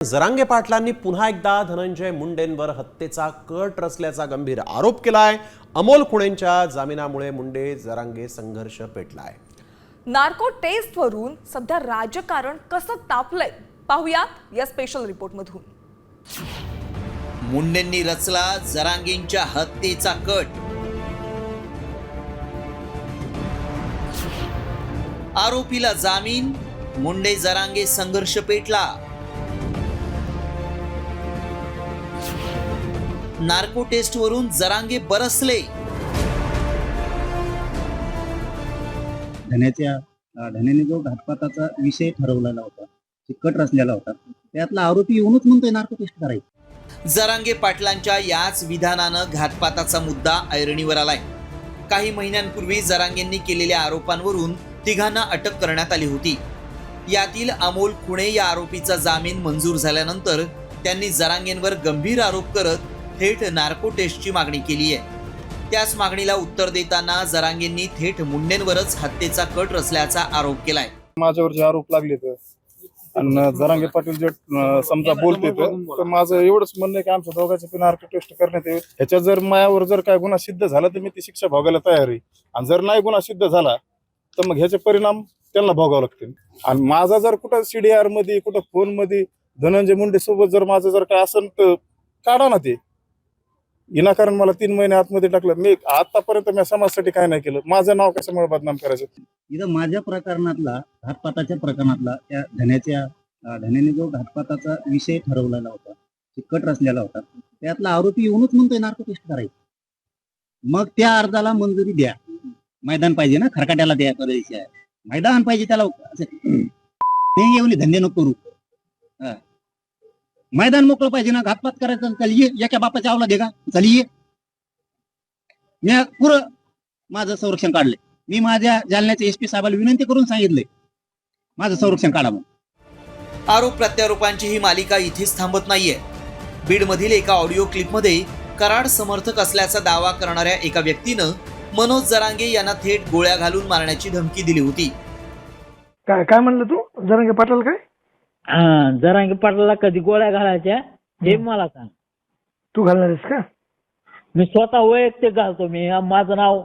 जरांगे पाटलांनी पुन्हा एकदा धनंजय मुंडेंवर हत्येचा कट रचल्याचा गंभीर आरोप केलाय। अमोल खुणेंच्या जामिनामुळे मुंडे जरांगे संघर्ष पेटलाय। नार्को टेस्टवरून सध्या राजकारण कसं तापलंय पाहूयात या स्पेशल रिपोर्टमधून। मुंडेंनी रचला जरांगेंच्या हत्येचा कट। आरोपीला जामीन, मुंडे जरांगे संघर्ष पेटला। नार्को टेस्टवरून जरांगे बरसले। धन्याने जो घातपाताचा विषय ठरवलेला होता, कट रचलेला होता, त्यातला आरोपी येऊनच म्हणतोय नार्को टेस्ट करायची। जरांगे पाटलांच्या याच विधानानं घातपाताचा मुद्दा ऐरणीवर आलाय। काही महिन्यांपूर्वी जरांगेंनी केलेल्या आरोपांवरून तिघांना अटक करण्यात आली होती। यातील अमोल खुणे या आरोपीचा जामीन मंजूर झाल्यानंतर त्यांनी जरांगेंवर गंभीर आरोप करत थेट नार्को टेस्टची मागणी केली आहे। त्याच मागणीला उत्तर देताना जरांगेंनी थेट मुंडेंवरच हत्येचा कट रचल्याचा आरोप केलाय। माझ्यावर जे आरोप लागले आणि जरांगे पाटील जे समजा बोलते तर माझं एवढंच म्हणणं आहे की आमच्या दोघांचे पण नार्को टेस्ट करण्यात येईल। ह्याच्या जर मायावर जर काय गुन्हा सिद्ध झाला तर मी ती शिक्षा भोगायला तयार आहे, आणि जर नाही गुन्हा सिद्ध झाला तर मग ह्याचे परिणाम त्यांना भोगावे लागतील। आणि माझा जर कुठं CDR मध्ये कुठं फोन मध्ये धनंजय मुंडे सोबत जर माझं जर काय असेल तर काढा ना ते। विनाकारण मला 3 महिने आतमध्ये टाकलं। मी आतापर्यंत मी समाजासाठी काय नाही केलं, माझं नाव कशामुळे बदनाम करायचं। इथं माझ्या प्रकरणातला घातपाताच्या प्रकरणातला त्या धन्याने जो घातपाताचा विषय ठरवलेला होता, कट रचलेला होता, त्यातला आरोपी येऊनच म्हणतोय नार्को टेस्ट करायची। मग त्या अर्जाला मंजुरी द्या। मैदान पाहिजे ना, खरकाट्याला द्या, मैदान पाहिजे त्याला। येऊन धंदे नको करू, मैदान मोकळं पाहिजे ना। घातपात करायचं चल ये, एका बापाच्या आवला दे का, चल ये। मी पुरं माझं संरक्षण काढलंय। मी माझ्या जालन्याच्या SP साहेबाला विनंती करून सांगितलंय माझं संरक्षण काढा म्हणून। आरोप प्रत्यारोपांची ही मालिका इथेच थांबत नाहीये। बीडमधील एका ऑडिओ क्लिपमध्ये कराड समर्थक असल्याचा दावा करणाऱ्या एका व्यक्तीनं मनोज जरांगे यांना थेट गोळ्या घालून मारण्याची धमकी दिली होती। काय म्हणलं तू? जरांगे पाटील काय? जरांगे पाटलाला कधी गोळ्या घालायच्या हे मला सांग। तू घालणार आहेस का? मी स्वतः वैयक्तिक घालतो। मी माझं नाव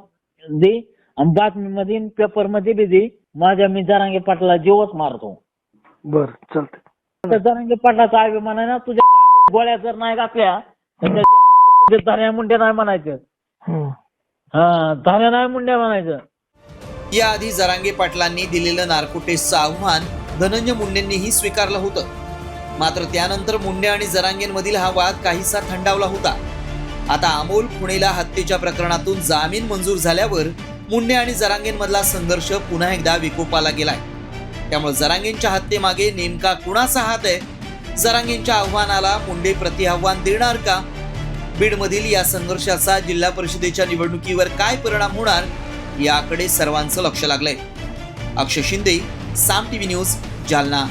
दे, बातमीमध्ये पेपर मध्ये बी दे, मी जरांगे पाटलाला जीवच मारतो। बर चालतंय। जरांगे पाटलाचा अभिमान आहे ना, तुझ्या गाडीत गोळ्या जर नाही घातल्या तर धान्या मुंड्या नाही म्हणायचं। धान्या नाही मुंड्या म्हणायचं। याआधी जरांगे पाटलांनी दिलेलं नार्को टेस्टचं आव्हान धनंजय मुंडेंनीही स्वीकारलं होतं। मात्र त्यानंतर मुंडे आणि जरांगेंमधील हा वाद काहीसा थंडावला होता। आता अमोल खुणेला हत्येच्या प्रकरणातून जामीन मंजूर झाल्यावर मुंडे आणि जरांगेंमधला संघर्ष पुन्हा एकदा विकोपाला गेलाय। त्यामुळे जरांगेंच्या हत्येमागे नेमका कुणाचा हात आहे? जरांगेंच्या आव्हानाला मुंडे प्रतिआव्हान देणार का? बीडमधील या संघर्षाचा जिल्हा परिषदेच्या निवडणुकीवर काय परिणाम होणार याकडे सर्वांचं लक्ष लागलंय। अक्षय शिंदे, साम TV न्यूज, जालना।